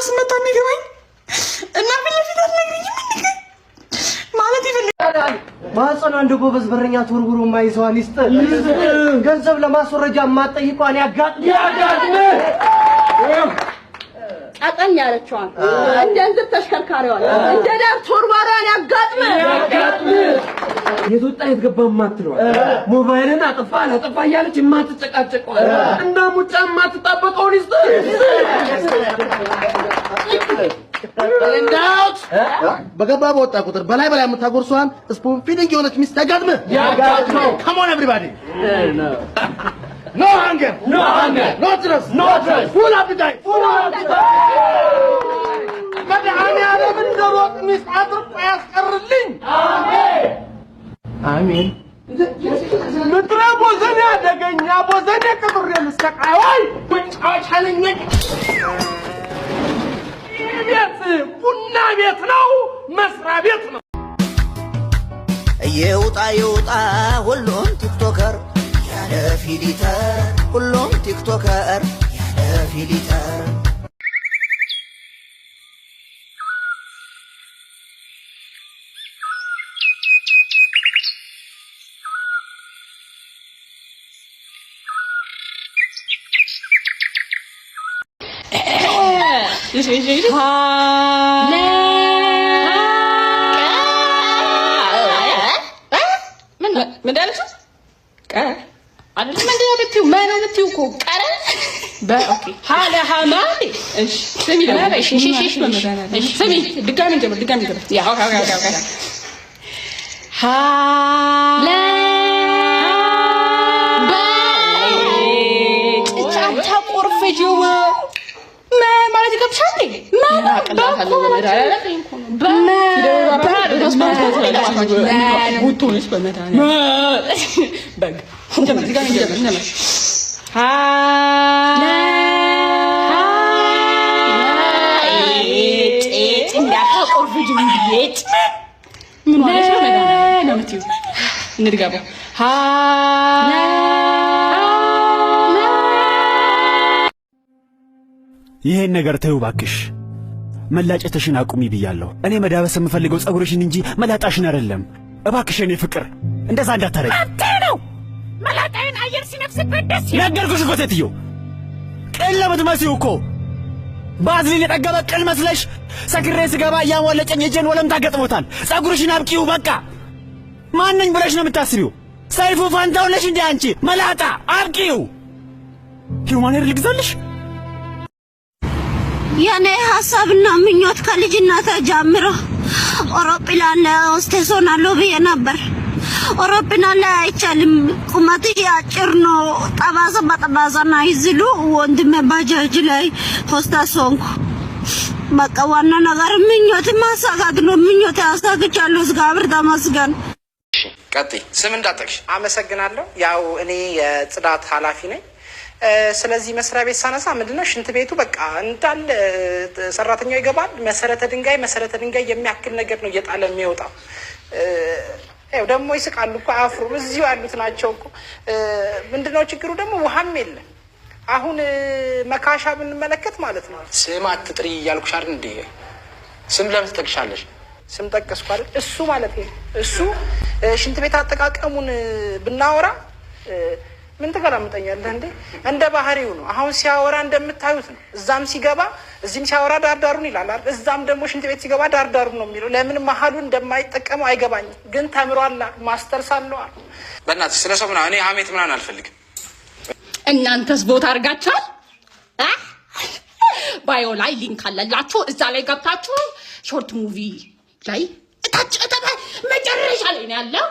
ስመጣ የሚገባኝ እና ፊት ለፊት አልነግረኝም ማለት ይፈልጋል። ማህፀኗ እንደ ጎበዝ በረኛ ተወርውሮ ማይዘዋን ይስጥ ገንዘብ ለማስወረጃ ማጠይቋን ያጋጥም አቀኝ ያለችዋን እንደ እንዝር ተሽከርካሪዋን እንደ ዳር ተወርዋሪዋን ያጋጥም የትወጣ የትገባ ማትለዋል ሞባይልን አጥፋ እያለች የማትጨቃጨቀው እንደ ሙጫ የማትጣበቀውን ይስጥ እንዳውት በገባ በወጣ ቁጥር በላይ የምታጎርሷን ስፖን ፊዲንግ የሆነች ሚስት ያጋጥመው come on everybody no hunger no thirst full appetite መድኃኔ ዓለም እንደሮጥ ሚስት አጥርቆ ያስቀርልኝ አሜን ምድረ ቦዘኔ አደገኛ ቦዘኔ ቅጥር የምስተቃዋይ ጫቻለኝ ቤት ቡና ቤት ነው መስሪያ ቤት ነው ይውጣ ሁሉም ቲክቶከር ያለ ፊሊተር ሁሉም ቲክቶከር ያለ ፊሊተር ምን ዳልሽ አይደለም ምንድነው የምትይው ማን ነው የምትይው እኮ ቀረ በኦኬ ሀለ ሀማሊ እሺ ስሚ ደግሞ እሺ ስሚ ድጋሚ እንጀምር ያው ሀለ ጫጫ ቆርፈጂው ማለት ይገብሻል ይሄን ነገር ተይው ባክሽ መላጨትሽን አቁሚ ብያለሁ እኔ መዳበስ የምፈልገው ጸጉርሽን እንጂ መላጣሽን አይደለም እባክሽ እኔ ፍቅር እንደዛ እንዳታረጊ አንተ ነው መላጣዬን አየር ሲነፍስበት ደስ ነገርኩሽ እኮ ሴትዮ ቅል ለምትመስዪው እኮ ባዝሊን የጠገበ ቅል መስለሽ ሰክሬ ስገባ እያሟለጨኝ እጄን ወለምታ ገጥሞታል ጸጉርሽን አብቂው በቃ ማንኝ ብለሽ ነው የምታስቢው ሰይፉ ፋንታው ነሽ እንዴ አንቺ መላጣ አብቂው ሂውማን ሄር ልግዛልሽ የኔ ሐሳብና ምኞት ከልጅነቴ ጀምሮ አውሮፕላን ሆስቴስ ሆናለሁ ብዬ ነበር። አውሮፕላን ላይ አይቻልም፣ ቁመቴ አጭር ነው። ጠባሳ ይዝሉ ወንድሜ ባጃጅ ላይ ሆስቴስ ሆንኩ። በቃ ዋና ነገር ምኞት ማሳካት ነው። ምኞት ያሳክቻለሁ። እግዚአብሔር ተመስገን። ቀጥይ። ስም እንዳጠቅሽ አመሰግናለሁ። ያው እኔ የጽዳት ኃላፊ ነኝ። ስለዚህ መስሪያ ቤት ሳነሳ ምንድነው ሽንት ቤቱ በቃ እንዳለ ሰራተኛው ይገባል። መሰረተ ድንጋይ የሚያክል ነገር ነው እየጣለ የሚወጣው። ያው ደግሞ ይስቃሉ እኮ አፍሩ እዚሁ ያሉት ናቸው እኮ። ምንድነው ችግሩ ደግሞ ውሃም የለም። አሁን መካሻ ብንመለከት ማለት ነው ስም አትጥሪ እያልኩሽ አይደል እንዴ? ስም ለምን ትጠቅሻለሽ? ስም ጠቀስኩ አይደል? እሱ ማለት ነው እሱ ሽንት ቤት አጠቃቀሙን ብናወራ ምን ተገላምጠኛለህ እንዴ? እንደ ባህሪው ነው። አሁን ሲያወራ እንደምታዩት ነው። እዛም ሲገባ እዚህም ሲያወራ ዳርዳሩን ይላል አይደል? እዛም ደግሞ ሽንት ቤት ሲገባ ዳርዳሩን ነው የሚለው። ለምን መሀሉን እንደማይጠቀመው አይገባኝም። ግን ተምሯል፣ ማስተርስ አለው። በእናትህ ስለ ሰው ምናምን እኔ ሀሜት ምናምን አልፈልግም። እናንተስ ቦታ አድርጋችኋል? ባዮ ላይ ሊንክ አለላችሁ። እዛ ላይ ገብታችሁ ሾርት ሙቪ ላይ እታች መጨረሻ ላይ ነው ያለው።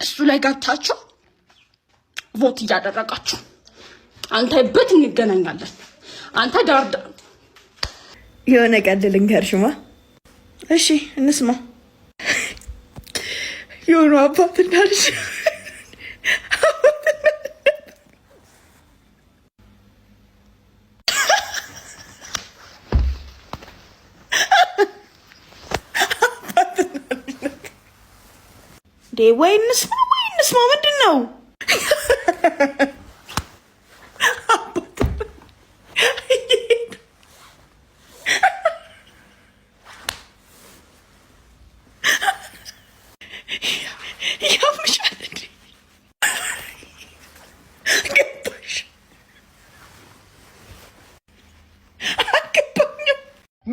እሱ ላይ ገብታችሁ ቮት እያደረጋችሁ አንተ በት እንገናኛለን። አንተ ዳርዳ የሆነ ቀልድ ልንገርሽማ። እሺ እንስማ። የሆኑ አባት እንዳልሽ ወይ እንስማ ምንድን ነው?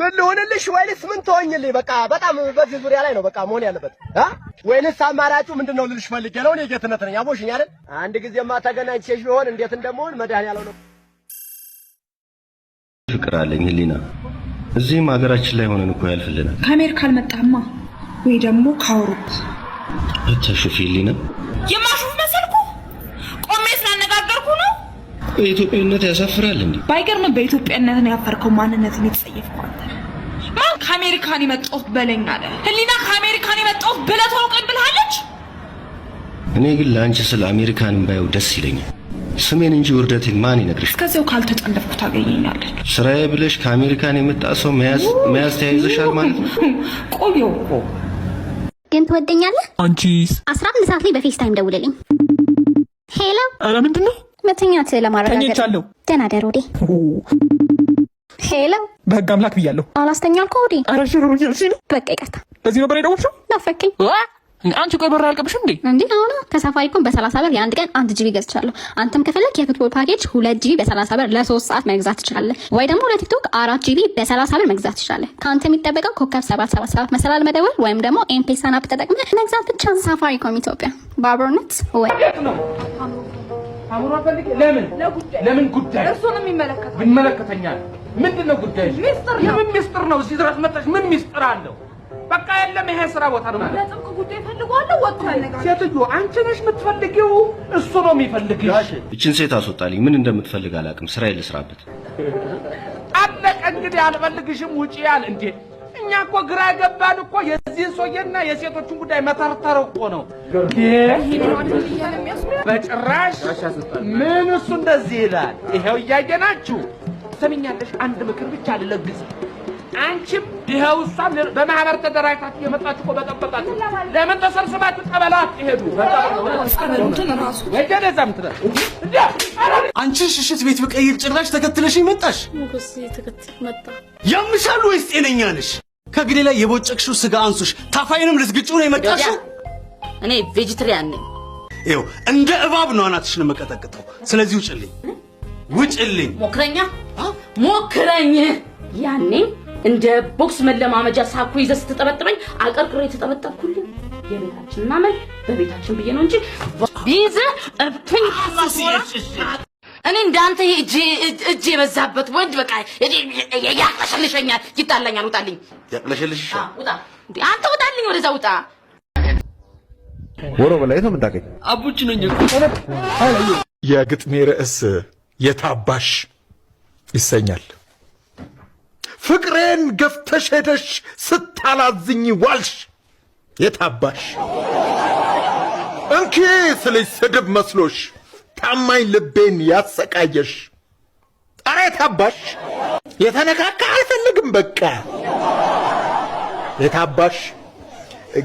ምን ልሆንልሽ ወይንስ ምን ተወኝልኝ? በቃ በጣም በዚህ ዙሪያ ላይ ነው በቃ መሆን ያለበት ወይንስ አማራጩ ምንድነው ልልሽ ፈልጌ ነው። እኔ ጌትነት ነኝ። አቦሽኝ አይደል? አንድ ጊዜማ ተገናኝቼሽ ቢሆን እንዴት እንደምሆን መድኃኒዓለም ነው። ፍቅር አለኝ ህሊና፣ እዚህም ሀገራችን ላይ ሆነን እኮ ያልፍልናል። ከአሜሪካ አልመጣማ ወይ ደግሞ ከአውሮፓ አታሹፊ ህሊና። የማሹፍ መሰልኩ? ቆሜ ስላነጋገርኩ ነው። በኢትዮጵያነት ያሳፍራል እንዴ? ባይገርም በኢትዮጵያነት ነው ያፈርከው። ማንነትን የተጸየፍከው አንተ። ማን ከአሜሪካን የመጣሁት በለኝ አለ። ህሊና ከአሜሪካን የመጣሁት ብለህ ታውቀኝ ብላለች። እኔ ግን ለአንቺ ስለ አሜሪካንም ባየው ደስ ይለኛል። ስሜን እንጂ ውርደቴን ማን ይነግርሽ? ከዚያው ካልተጠለፍኩ ታገኘኛለች። ስራዬ ብለሽ ከአሜሪካን የመጣ ሰው መያዝ ተያይዘሻል ማለት ነው። ቆየው እኮ ግን ትወደኛለህ? አንቺስ? 11 ሰዓት ላይ በፌስታይም ደውልልኝ። ሄሎ። ኧረ ምንድን ነው? መተኛት ለማረጋገጥ ተኝቻለሁ። ደህና ደር ወዴ። ሄሎ። በህግ አምላክ ብያለሁ። አላስተኛ አልኩህ ወዴ። ኧረ ሽሩሩኝ ሲሉ በቃ ይቅርታ። በዚህ ነበር የደወልሽው? ናፈቀኝ። አንቺ ቆይ በር አልቀብሽም እንዴ? እንዴ አሁን ከሳፋሪኮም በ30 ብር የአንድ ቀን 1 ጂቢ ገዝቻለሁ። አንተም ከፈለክ የፉትቦል ፓኬጅ 2 ጂቢ በ30 ብር ለ3 ሰዓት መግዛት ትችላለህ። ወይ ደግሞ ለቲክቶክ 4 ጂቢ በ30 ብር መግዛት ትችላለህ። ከአንተ የሚጠበቀው ኮከብ 777 መሰላል መደወል ወይም ደግሞ ኤምፔሳን አፕ ተጠቅመህ መግዛት ብቻ። ሳፋሪኮም ኢትዮጵያ ባብሮነት ወይ አሁን አፈልግ። ለምን ጉዳይ እርሱን የሚመለከት ይመለከተኛል። ምንድነው ጉዳይ? ሚስጥር ነው። የምን ሚስጥር ነው? እዚህ ድረስ መጣሽ። ምን ሚስጥር አለው? በቃ የለም፣ ይሄ ስራ ቦታ ነው ማለት። ለጥብቅ ጉዳይ ፈልጓለሁ። ወጥቷል ነገር። ሴትዮ አንቺ ነሽ የምትፈልጊው? እሱ ነው የሚፈልግሽ። እችን ሴት አስወጣልኝ። ምን እንደምትፈልግ አላውቅም። ስራዬን ልስራበት። አለቀ እንግዲህ። አልፈልግሽም ውጪ ያል እንዴ? እኛ እኮ ግራ ገባን እኮ። የዚህ ሰውዬና የሴቶችን ጉዳይ መተርተር እኮ ነው። በጭራሽ ምን እሱ እንደዚህ ይላል። ይሄው እያየናችሁ ሰሚኛለሽ። አንድ ምክር ብቻ ልለግስ። አንቺም ይሄው እሷም በማህበር ተደራጅታችሁ የመጣችሁ እኮ በጠበቃችሁ። ለምን ተሰብስባችሁ ጠበላት ይሄዱ? አንቺ ሽሽት ቤት በቀይር ጭራሽ ተከትለሽኝ መጣሽ። ያምሻል ወይስ ጤነኛ ነሽ? ከግዴ ላይ የቦጨቅሽው ስጋ አንሱሽ ታፋይንም ልትግጪው ነው የመጣሽው? እኔ ቬጂቴሪያን ነኝ። ይኸው እንደ እባብ ነው አናትሽን መቀጠቅጠው። ስለዚህ ውጭልኝ፣ ውጭልኝ። ሞክረኝ። ያኔ እንደ ቦክስ መለማመጃ ሳኩ ይዘህ ስትጠበጥበኝ አቀርቅሬ የተጠበጠብኩልኝ የቤታችን ማመል በቤታችን ብዬ ነው እንጂ ቢይዝህ እብትኝ እኔ እንዳንተ እጅ የበዛበት ወንድ በቃ ያቅለሸልሸኛል፣ ይጣላኛል። ውጣልኝ። ያቅለሸልሽ? ውጣ እንዴ አንተ ውጣልኝ፣ ወደዛ ውጣ። ወሮ በላይ ነው የምታውቀኝ? አቡች ነኝ። የግጥሜ ርዕስ የታባሽ ይሰኛል። ፍቅሬን ገፍተሽ ሄደሽ ስታላዝኝ ዋልሽ የታባሽ እንኪ ስልሽ ስድብ መስሎሽ ታማኝ ልቤን ያሰቃየሽ ኧረ የታባሽ የተነካካ አልፈልግም በቃ የታባሽ።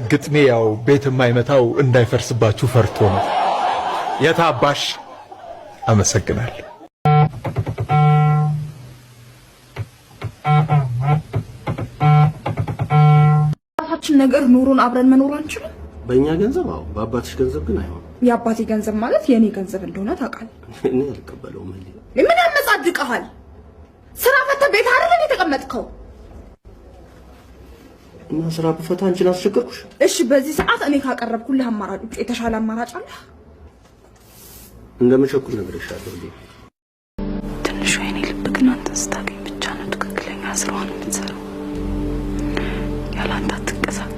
ግጥሜ ያው ቤት የማይመታው እንዳይፈርስባችሁ ፈርቶ ነው። የታባሽ። አመሰግናለሁ። ራሳችን ነገር ኑሮን አብረን መኖር አንችልም። በእኛ ገንዘብ? አዎ። በአባትሽ ገንዘብ ግን አይሆንም። የአባቴ ገንዘብ ማለት የኔ ገንዘብ እንደሆነ ታውቃለህ። እኔ አልቀበለውም። ምን ያመጻድቅሃል? ስራ ፈተህ ቤት አይደል የተቀመጥከው? እና ስራ ብፈታ አንቺን አስቸገርኩሽ? እሺ፣ በዚህ ሰዓት እኔ ካቀረብኩልህ አማራጭ ውጭ የተሻለ አማራጭ አለ? እንደምቸኩል ነግሬሻለሁ። ትንሹ የኔ ልብ ግን አንተን ስታገኝ ብቻ ነው ትክክለኛ ስራዋን የምትሰራው። ያለ አንተ አትንቀሳቀስም።